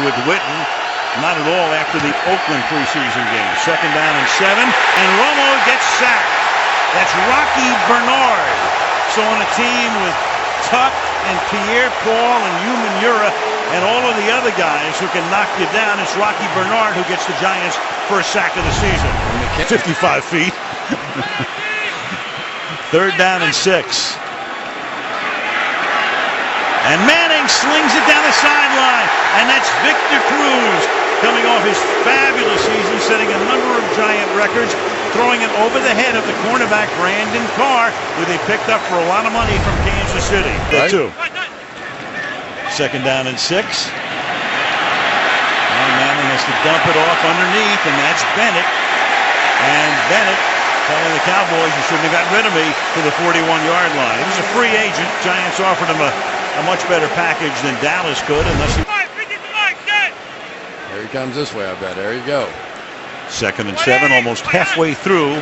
with Witten. Not at all after the Oakland preseason game. 2nd down and 7, and Romo gets sacked. That's Rocky Bernard. So on a team with Tuck and Pierre-Paul and Umanura and all of the other guys who can knock you down, it's Rocky Bernard who gets the Giants' first sack of the season. 55 feet. 3rd down and 6. And Manning slings it down the sideline, and that's Victor Cruz coming off his fabulous season, setting a number of Giant records, throwing it over the head of the cornerback Brandon Carr, who they picked up for a lot of money from Kansas City. Right. 2. 2nd down and 6. And Manning has to dump it off underneath, and that's Bennett. And Bennett telling the Cowboys, you shouldn't have gotten rid of me, to the 41-yard line. He was a free agent. Giants offered him a much better package than Dallas could, unless he... Here he comes this way, I bet. There you go. 2nd and 7, almost halfway through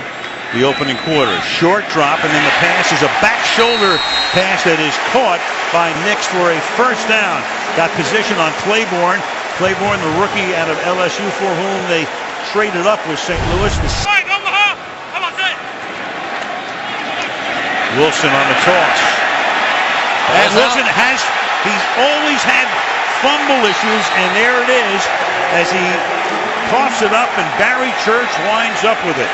the opening quarter. Short drop, and then the pass is a back shoulder pass that is caught by Nix for a first down. Got position on Claiborne. Claiborne, the rookie out of LSU, for whom they traded up with St. Louis. Wilson on the toss. And Wilson he's always had fumble issues, and there it is as he coughs it up, and Barry Church winds up with it.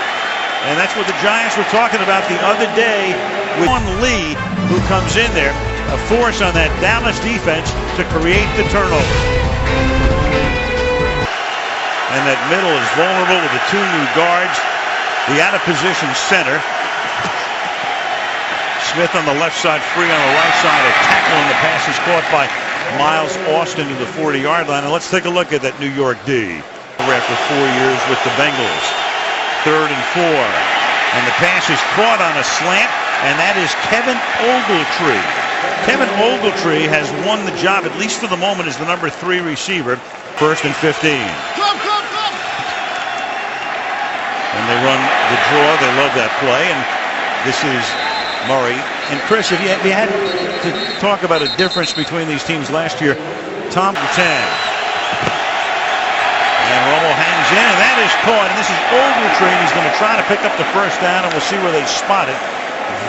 And that's what the Giants were talking about the other day with Sean Lee, who comes in there, a force on that Dallas defense to create the turnover. And that middle is vulnerable with the 2 new guards. The out-of-position center. Smith on the left side, free on the right side. A tackle, and the pass is caught by Miles Austin to the 40-yard line. And let's take a look at that New York D. After 4 years with the Bengals. 3rd and 4. And the pass is caught on a slant, and that is Kevin Ogletree. Kevin Ogletree has won the job, at least for the moment, as the number 3 receiver. 1st and 15. And they run the draw. They love that play. And this is Murray. And Chris, if you had to talk about a difference between these teams last year, Tom 10. And Romo hangs in, and that is caught. And this is Ogletree. He's going to try to pick up the first down, and we'll see where they spot it.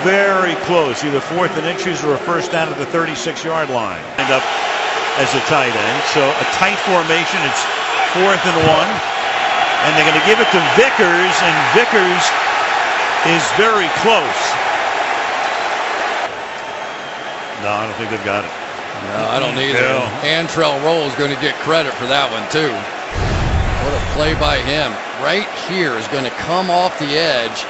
Very close, either 4th and inches or a first down at the 36-yard line. End up as a tight end. So a tight formation. It's 4th and 1. And they're going to give it to Vickers, and Vickers is very close. No, I don't think they've got it. No, I don't either. No. Antrell Roll is going to get credit for that one, too. What a play by him. Right here is going to come off the edge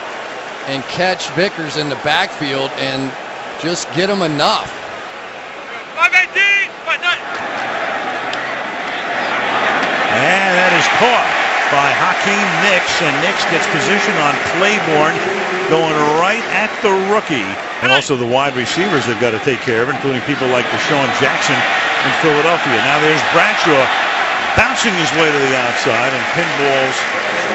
and catch Vickers in the backfield and just get him enough. And that is caught by Hakeem Nix, and Nix gets position on Claiborne, going right at the rookie. And also the wide receivers they've got to take care of, including people like Deshaun Jackson in Philadelphia. Now there's Bradshaw bouncing his way to the outside and pinballs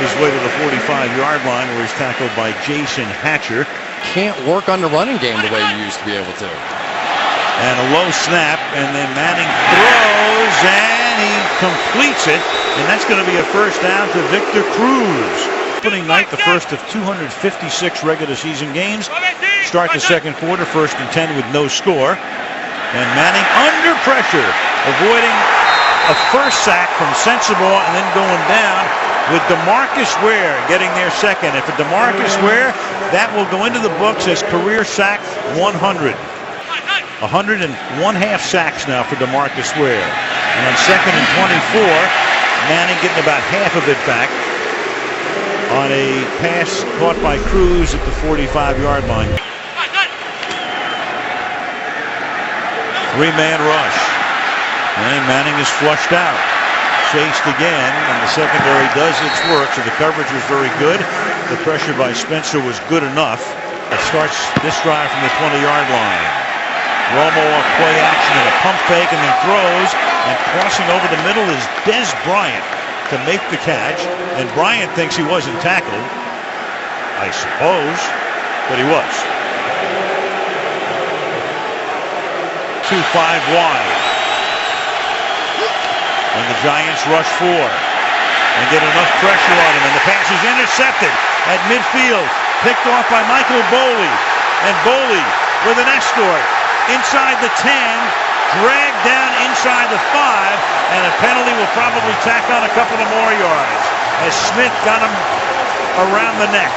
his way to the 45-yard line, where he's tackled by Jason Hatcher. Can't work on the running game the way you used to be able to. And a low snap, and then Manning throws, and he completes it, and that's going to be a first down to Victor Cruz. Opening night, the first of 256 regular season games. Start the second quarter, 1st and 10 with no score. And Manning under pressure, avoiding a first sack from Sensabaugh, and then going down with DeMarcus Ware getting their second. And for DeMarcus Ware, that will go into the books as career sack 100. 101 half sacks now for DeMarcus Ware. And on 2nd and 24, Manning getting about half of it back on a pass caught by Cruz at the 45-yard line. 3-man rush. And Manning is flushed out. Chased again, and the secondary does its work, so the coverage was very good. The pressure by Spencer was good enough. It starts this drive from the 20-yard line. Romo off play action and a pump fake, and then throws, and crossing over the middle is Des Bryant to make the catch, and Bryant thinks he wasn't tackled, I suppose, but he was. 2-5 wide. And the Giants rush 4 and get enough pressure on him. And the pass is intercepted at midfield. Picked off by Michael Boley. And Boley with an escort inside the 10. Dragged down inside the 5. And a penalty will probably tack on a couple of more yards as Smith got him around the neck.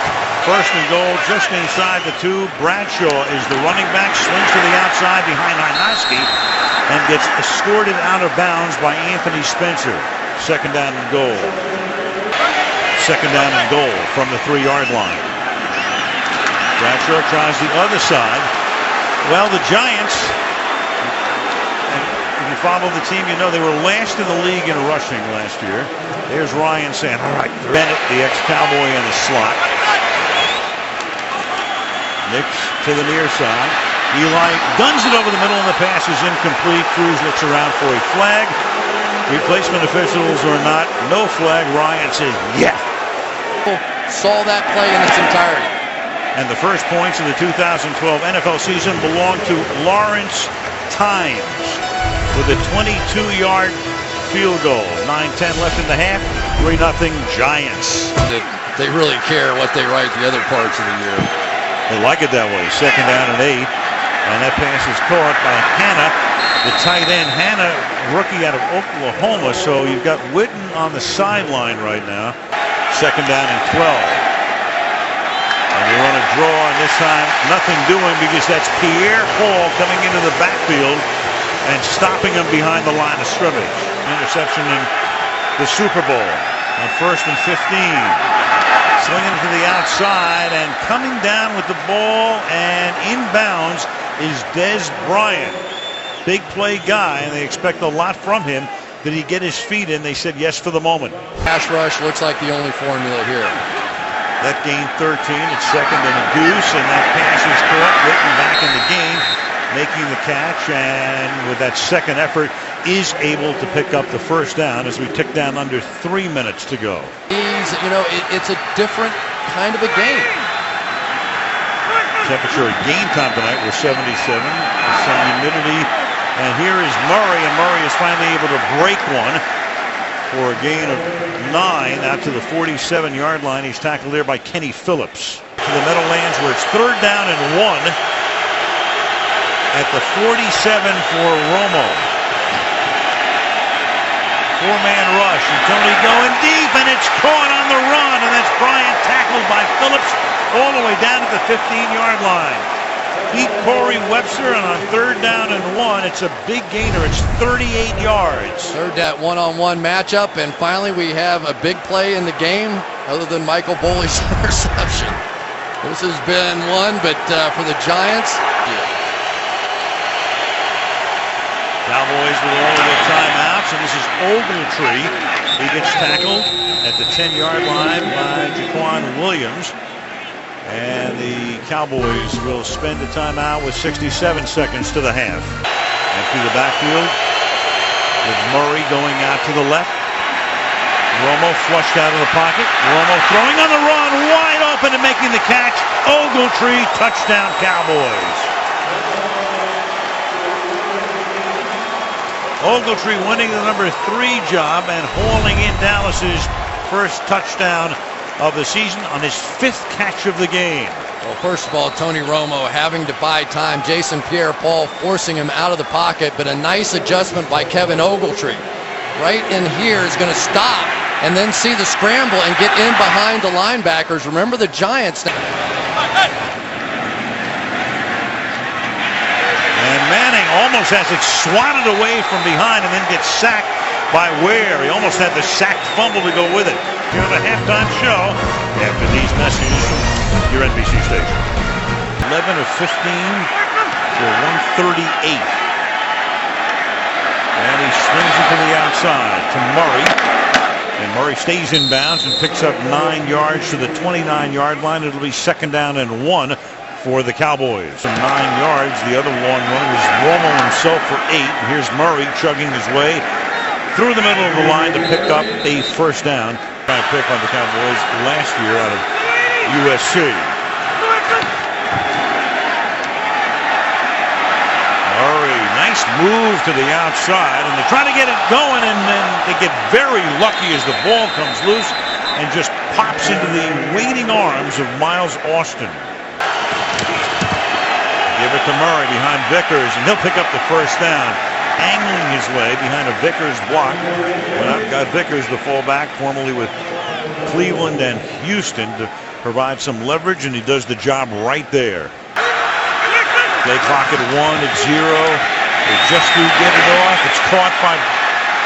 First and goal just inside the 2. Bradshaw is the running back, swings to the outside behind Hynoski and gets escorted out of bounds by Anthony Spencer. Second down and goal. Second down and goal from the 3-yard line. Bradshaw tries the other side. Well, the Giants, and if you follow the team, you know they were last in the league in rushing last year. There's Ryan Sandberg. Bennett, the ex-Cowboy, in the slot. Nicks to the near side. Eli guns it over the middle and the pass is incomplete. Cruz looks around for a flag. Replacement officials or not, no flag. Ryan says, yeah. Saw that play in its entirety. And the first points of the 2012 NFL season belong to Lawrence Tynes with a 22-yard field goal. 9:10 left in the half. 3-0 Giants. They really care what they write the other parts of the year. They like it that way. Second down and 8. And that pass is caught by Hanna, the tight end. Hanna, rookie out of Oklahoma. So you've got Witten on the sideline right now. Second down and 12. And you run a draw, and this time nothing doing because that's Pierre Paul coming into the backfield and stopping him behind the line of scrimmage. Interception in the Super Bowl on 1st and 15. Swinging to the outside and coming down with the ball and inbounds is Dez Bryant. Big play guy, and they expect a lot from him. Did he get his feet in? They said yes for the moment. Pass rush looks like the only formula here. That gained 13. It's second and a deuce, and that pass is caught. Witten back in the game, making the catch, and with that second effort is able to pick up the first down as we tick down under 3 minutes to go. It's a different kind of a game. Temperature at game time tonight was 77. Some humidity. And here is Murray, and Murray is finally able to break one for a gain of 9 out to the 47-yard line. He's tackled there by Kenny Phillips. To the Meadowlands where it's 3rd down and 1 at the 47 for Romo. 4-man rush, and Tony going deep, and it's caught on the run, and that's Bryant tackled by Phillips all the way down at the 15-yard line. Beat Corey Webster, and on 3rd down and 1, it's a big gainer. It's 38 yards. Third that one-on-one matchup, and finally we have a big play in the game other than Michael Boley's interception. This has been one, but for the Giants, Cowboys with all of their timeouts, and this is Ogletree. He gets tackled at the 10-yard line by Jaquan Williams. And the Cowboys will spend a timeout with 67 seconds to the half. And through the backfield with Murray going out to the left. Romo flushed out of the pocket. Romo throwing on the run, wide open and making the catch. Ogletree, touchdown Cowboys. Ogletree winning the number 3 job and hauling in Dallas's first touchdown of the season on his 5th catch of the game. Well, first of all, Tony Romo having to buy time. Jason Pierre-Paul forcing him out of the pocket, but a nice adjustment by Kevin Ogletree. Right in here is going to stop and then see the scramble and get in behind the linebackers. Remember the Giants. And Manning almost has it swatted away from behind and then gets sacked by Ware. He almost had the sacked fumble to go with it. Here on the halftime show after these messages from your NBC station. 11 of 15 for 138. And he swings it to the outside to Murray. And Murray stays in bounds and picks up 9 yards to the 29-yard line. It'll be 2nd down and 1 for the Cowboys. 9 yards. The other long one was Romo himself for 8. And here's Murray chugging his way through the middle of the line to pick up a first down. Trying to pick on the Cowboys last year out of USC. Murray, Nice move to the outside, and they try to get it going, and then they get very lucky as the ball comes loose and just pops into the waiting arms of Miles Austin. Give it to Murray behind Vickers, and he'll pick up the first down, angling his way behind a Vickers block. Got Vickers, the fullback, formerly with Cleveland and Houston, to provide some leverage, and he does the job right there. Play clock at 1-0. They just do get it off. It's caught by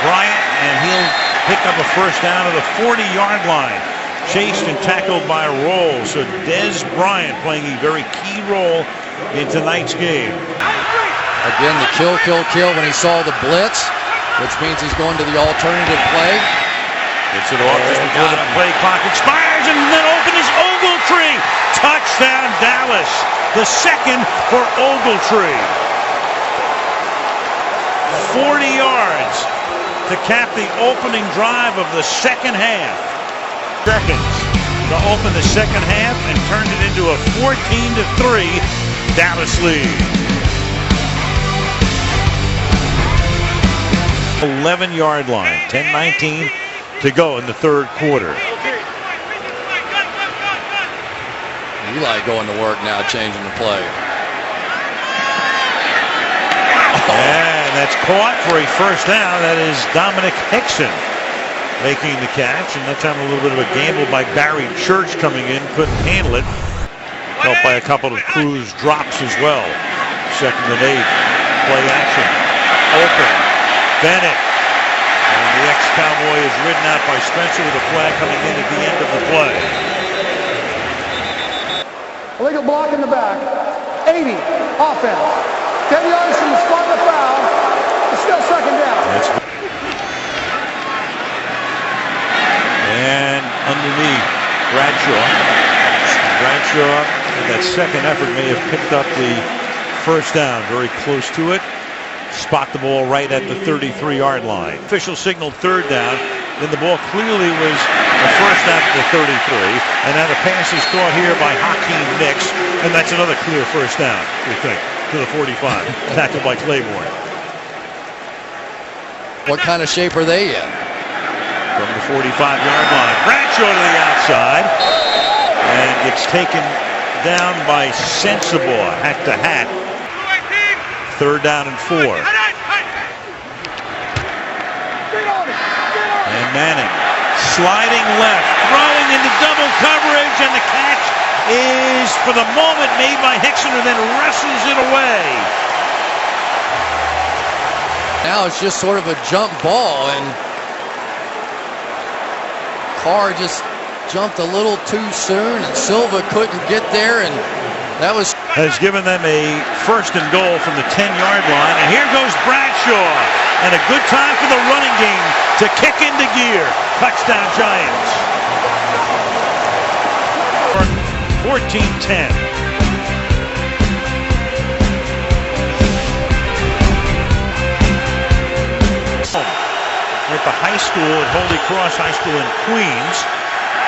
Bryant, and he'll pick up a first down at the 40-yard line. Chased and tackled by Rolls. So Dez Bryant playing a very key role in tonight's game. Again, the kill when he saw the blitz, which means he's going to the alternative play. Gets it off just before the play clock expires, and then open is Ogletree. Touchdown Dallas. The second for Ogletree. 40 yards to cap the opening drive of the second half. Seconds to open the second half and turned it into a 14-3 Dallas lead. 11-yard line, 10:19 to go in the third quarter. Eli going to work now, changing the play. And that's caught for a first down. That is Dominic Hickson making the catch, and that time a little bit of a gamble by Barry Church coming in, couldn't handle it. Helped by a couple of Cruz drops as well. 2nd and 8. Play action. Open. Bennett. And the ex-Cowboy is ridden out by Spencer with a flag coming in at the end of the play. Illegal block in the back. 80. Offense. 10 yards from the spot of the foul. It's still second down. And underneath, Bradshaw, in that second effort, may have picked up the first down. Very close to it. Spot the ball right at the 33-yard line. Official signaled third down. Then the ball clearly was the first down at the 33. And now the pass is caught here by Hakeem Nicks. And that's another clear first down, we think, to the 45. Tackled by Claiborne. What kind of shape are they in? From the 45-yard line. Bradshaw to the outside. And gets taken down by Sensible, hat to hat. Third down and 4. And Manning sliding left, throwing into double coverage, and the catch is, for the moment, made by Hickson, who then wrestles it away. Now it's just sort of a jump ball, and Carr just jumped a little too soon, and Silva couldn't get there, and that has given them a first and goal from the 10-yard line. And here goes Bradshaw, and a good time for the running game to kick into gear. Touchdown Giants. 14-10. At the high school, at Holy Cross High School in Queens,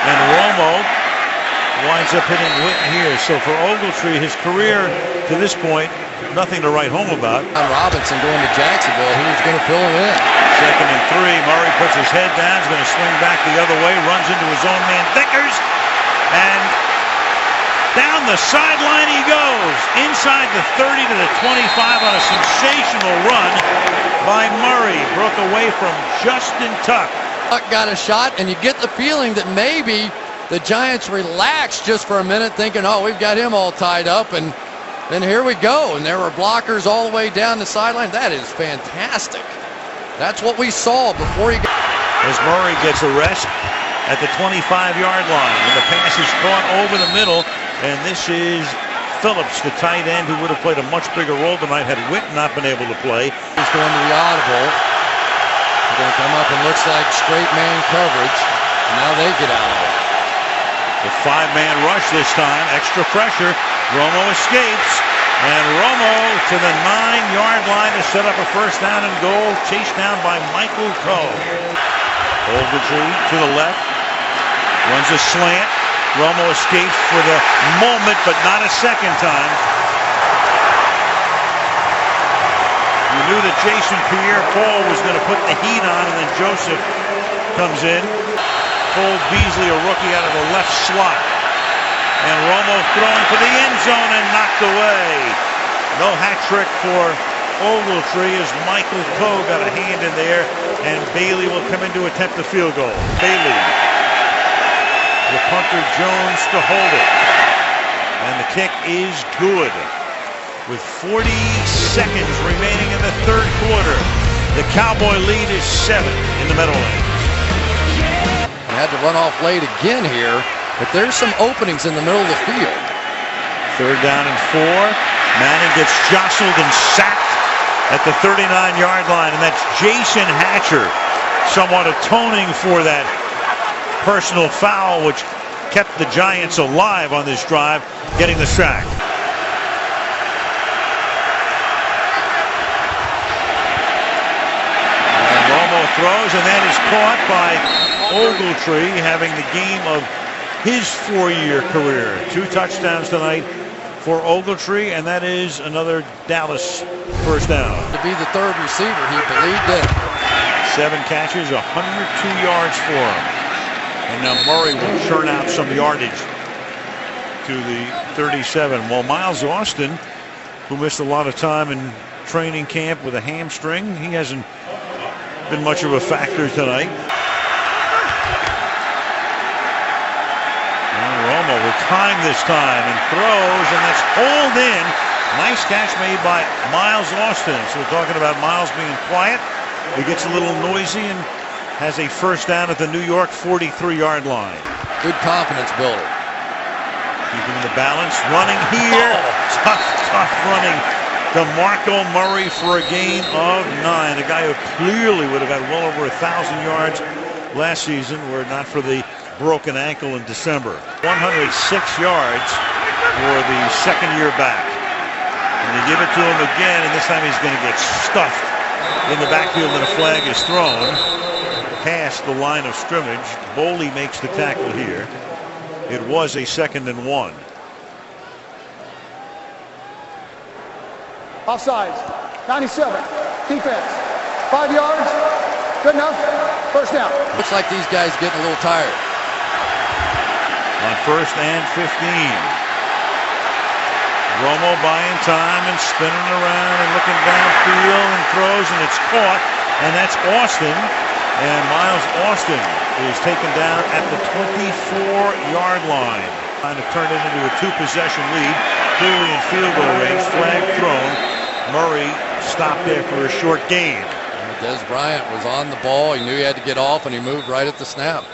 and Romo winds up hitting Witten here. So for Ogletree, his career to this point, nothing to write home about. Robinson going to Jacksonville, he was going to fill him in. 2nd and 3. Murray puts his head down, is going to swing back the other way, runs into his own man Vickers, and down the sideline he goes. Inside the 30 to the 25 on a sensational run by Murray. Broke away from Justin Tuck. Tuck got a shot, and you get the feeling that maybe the Giants relaxed just for a minute, thinking, oh, we've got him all tied up, and then here we go. And there were blockers all the way down the sideline. That is fantastic. That's what we saw before he got... As Murray gets a rest at the 25-yard line, and the pass is caught over the middle, and this is Phillips, the tight end, who would have played a much bigger role tonight had Witten not been able to play. He's going to the audible. He's going to come up and looks like straight man coverage, and now they get out of it. The 5-man rush this time, extra pressure. Romo escapes, and Romo to the 9-yard line to set up a first down and goal, chased down by Michael Coe. Ogletree to the left, runs a slant. Romo escapes for the moment, but not a second time. You Knew that Jason Pierre-Paul was going to put the heat on, and then Joseph comes in. Cole Beasley, a rookie out of the left slot. And Romo thrown for the end zone and knocked away. No hat trick for Ogletree as Michael Coe got a hand in there, and Bailey will come in to attempt the field goal. Bailey, the punter Jones to hold it. And the kick is good. With 40 seconds remaining in the third quarter, the Cowboy lead is 7 in the Meadowlands. Had to run off late again here, but there's some openings in the middle of the field. Third down and 4. Manning gets jostled and sacked at the 39-yard line, and that's Jason Hatcher somewhat atoning for that personal foul, which kept the Giants alive on this drive, getting the sack. And Romo throws, and that is caught by Ogletree, having the game of his 4-year career. 2 touchdowns tonight for Ogletree, and that is another Dallas first down. To be the third receiver, he believed in. 7 catches, 102 yards for him. And now Murray will churn out some yardage to the 37. Well, Miles Austin, who missed a lot of time in training camp with a hamstring, he hasn't been much of a factor tonight. Romo with time this time and throws, and that's hauled in. Nice catch made by Miles Austin. So we're talking about Miles being quiet. He gets a little noisy and has a first down at the New York 43-yard line. Good confidence builder. Keeping the balance, running here. Tough running. DeMarco Murray for a gain of 9. A guy who clearly would have had well over 1,000 yards last season were it not for the broken ankle in December. 106 yards for the second-year back. And they give it to him again, and this time he's going to get stuffed in the backfield, and a flag is thrown past the line of scrimmage. Boley makes the tackle here. It was a 2nd and 1. Offsides. 97. Defense. 5 yards. Good enough. First down. Looks like these guys getting a little tired. On 1st and 15. Romo buying time and spinning around and looking downfield and throws, and it's caught, and that's Austin. And Miles Austin is taken down at the 24-yard line. Trying to turn it into a 2-possession lead. Clearly in field goal range. Flag thrown. Murray stopped there for a short gain. Des Bryant was on the ball. He knew he had to get off, and he moved right at the snap.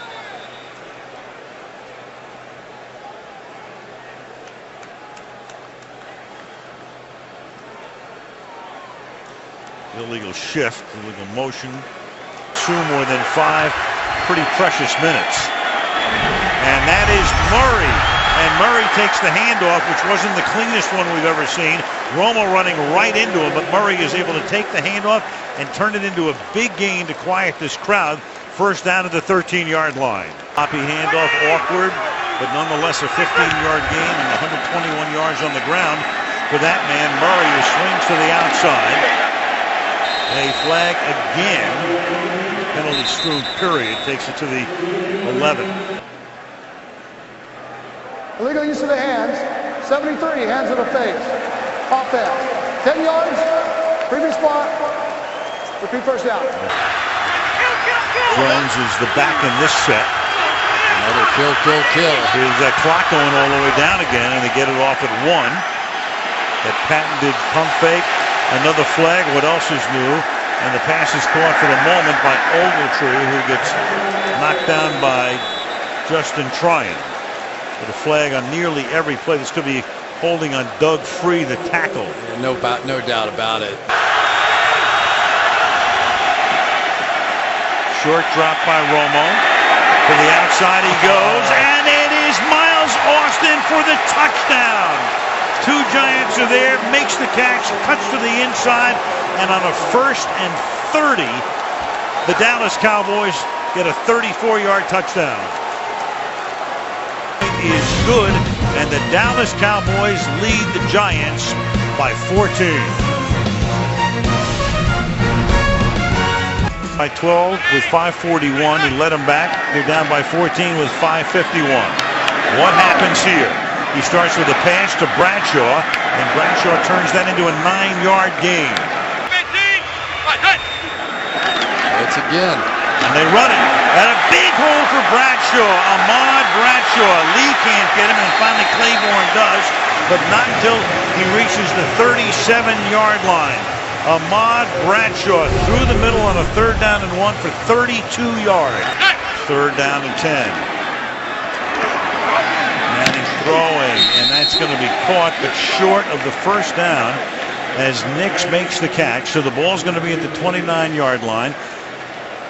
Illegal shift, illegal motion. 2 more than 5 pretty precious minutes. And that is Murray. And Murray takes the handoff, which wasn't the cleanest one we've ever seen. Romo running right into him, but Murray is able to take the handoff and turn it into a big gain to quiet this crowd. First down at the 13-yard line. Poppy handoff, awkward, but nonetheless a 15-yard gain and 121 yards on the ground for that man. Murray, who swings to the outside. A flag again. Penalty strewn period takes it to the 11. Illegal use of the hands. 73. Hands of the face. Offense. 10 yards. Previous spot. Repeat first down. Jones is the back in this set. Another kill. Here's that clock going all the way down again, and they get it off at 1. That patented pump fake. Another flag. What else is new? And the pass is caught for the moment by Ogletree, who gets knocked down by Justin Tryon. With a flag on nearly every play. This could be holding on Doug Free, the tackle. Yeah, no doubt about it. Short drop by Romo. To the outside he goes, and it is Miles Austin for the touchdown. 2 Giants are there, makes the catch, cuts to the inside, and on a 1st and 30, the Dallas Cowboys get a 34-yard touchdown. Is good, and the Dallas Cowboys lead the Giants by 14. by 12 with 5:41. He led them back. They're down by 14 with 5:51. What happens here? He starts with a pass to Bradshaw, and Bradshaw turns that into a 9-yard gain. It's again. And they run it. And a big hole for Bradshaw. Ahmad Bradshaw. Lee can't get him, and finally Claiborne does, but not until he reaches the 37-yard line. Ahmad Bradshaw through the middle on a 3rd down and 1 for 32 yards. 3rd down and 10. Manning throwing, and that's going to be caught, but short of the 1st down as Nix makes the catch. So the ball's going to be at the 29-yard line.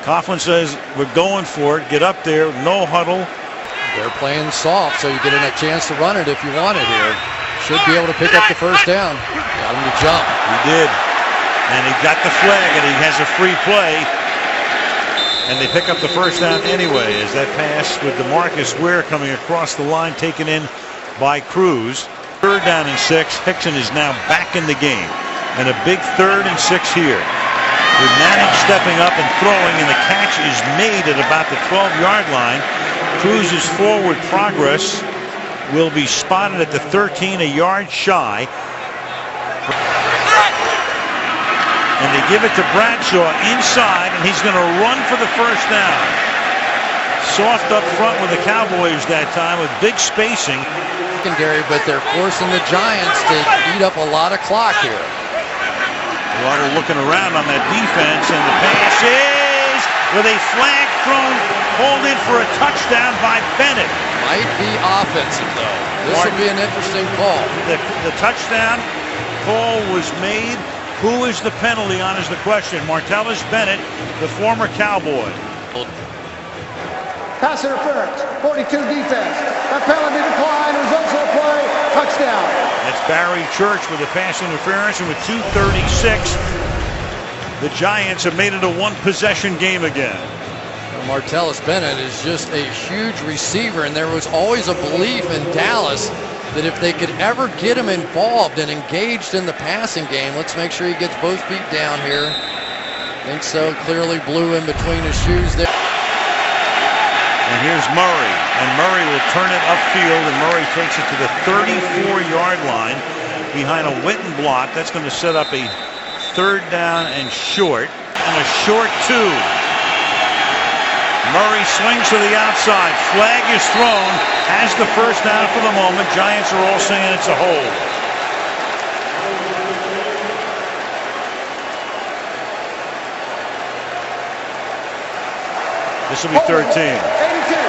Coughlin says, we're going for it. Get up there. No huddle. They're playing soft, so you get a chance to run it if you want it here. Should be able to pick up the 1st down. Got him to jump. He did. And he got the flag, and he has a free play. And they pick up the 1st down anyway, as that pass with DeMarcus Ware coming across the line, taken in by Cruz. 3rd down and 6. Hickson is now back in the game. And a big 3rd and 6 here. With Manning stepping up and throwing, and the catch is made at about the 12-yard line. Cruz's forward progress will be spotted at the 13, a yard shy. And they give it to Bradshaw inside, and he's going to run for the 1st down. Soft up front with the Cowboys that time with big spacing. Secondary, but they're forcing the Giants to eat up a lot of clock here. A lot of looking around on that defense, and the pass is with a flag thrown, called in for a touchdown by Bennett. Might be offensive, though. This will be an interesting call. The touchdown call was made. Who is the penalty on is the question. Martellus Bennett, the former Cowboy. Pass interference, 42 defense. That penalty decline results in a play, touchdown. That's Barry Church with a pass interference, and with 2:36, the Giants have made it a 1-possession game again. Martellus Bennett is just a huge receiver, and there was always a belief in Dallas that if they could ever get him involved and engaged in the passing game, let's make sure he gets both feet down here. Think so. Clearly blew in between his shoes there. And here's Murray, and Murray will turn it upfield, and Murray takes it to the 34-yard line behind a Witten block. That's going to set up a 3rd down and short, and a short 2. Murray swings to the outside. Flag is thrown. Has the 1st down for the moment. Giants are all saying it's a hold. This will be 13. 82. Offense.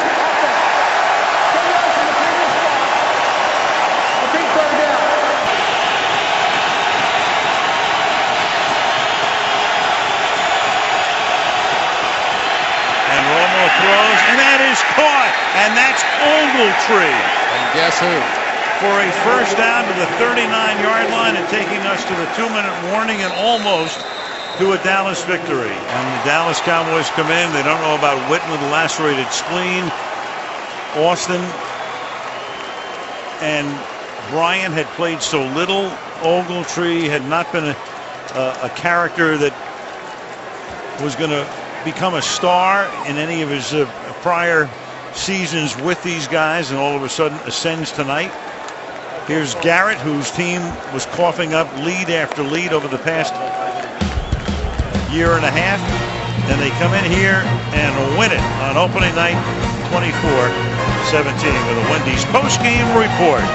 10 yards from the previous spot. A big 3rd down. And Romo throws, and that is caught. And that's Ogletree. And guess who? For a 1st down to the 39-yard line, and taking us to the 2-minute warning, and almost to a Dallas victory. And the Dallas Cowboys come in. They don't know about Witten with a lacerated spleen. Austin and Bryant had played so little. Ogletree had not been a character that was going to become a star in any of his prior seasons with these guys, and all of a sudden ascends tonight. Here's Garrett, whose team was coughing up lead after lead over the past year and a half, and they come in here and win it on opening night 24-17 with a Wendy's post-game report.